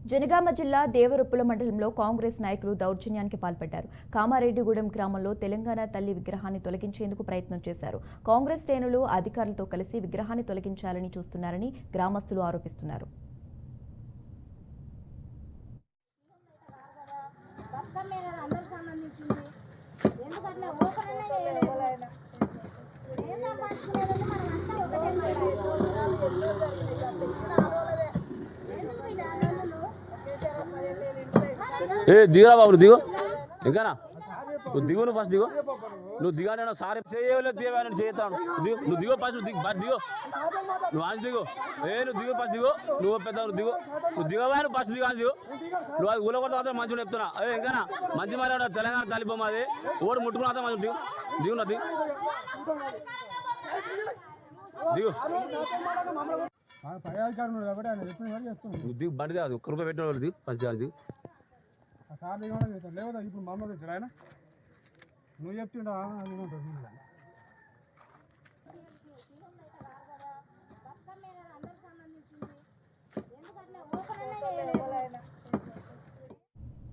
జనగామ జిల్లా దేవరొప్పుల మండలంలో కాంగ్రెస్ నాయకులు దౌర్జన్యానికి పాల్పడ్డారు. కామారెడ్డిగూడెం గ్రామంలో తెలంగాణ తల్లి విగ్రహాన్ని తొలగించేందుకు ప్రయత్నం చేశారు. కాంగ్రెస్ శ్రేణులు అధికారులతో కలిసి విగ్రహాన్ని తొలగించాలని చూస్తున్నారని గ్రామస్తులు ఆరోపిస్తున్నారు. దిగురా బాబు దిగు ఇంకానా నువ్వు దిగు నువ్వు ఫస్ట్ దిగు నువ్వు దిగా నేను సారీ చేయలేదు తీయని చేస్తాను నువ్వు దిగో ఫస్ట్ దిగు నువ్వు అని దిగు నువ్వు దిగు ఫస్ట్ దిగు నువ్వు పెద్ద దిగు నువ్వు దిగవా నువ్వు ఫస్ట్ దిగు అని దిగు నువ్వు అది ఊళ్ళో కొడతా మంచిగా చెప్తున్నా ఇంకానా మంచి మరి తెలంగాణ తల్లిపోమ్మ అది ఓడి ముట్టుకున్నా మంచి దిగు దిగు నా దిగు దిగు దిగు బండి కాదు ఒక్క రూపాయి పెట్టిన దిగు ఫస్ట్ దిగు సార్ లేవదా ఇప్పుడు మామూలు ఆయన నువ్వు చెప్తుంటా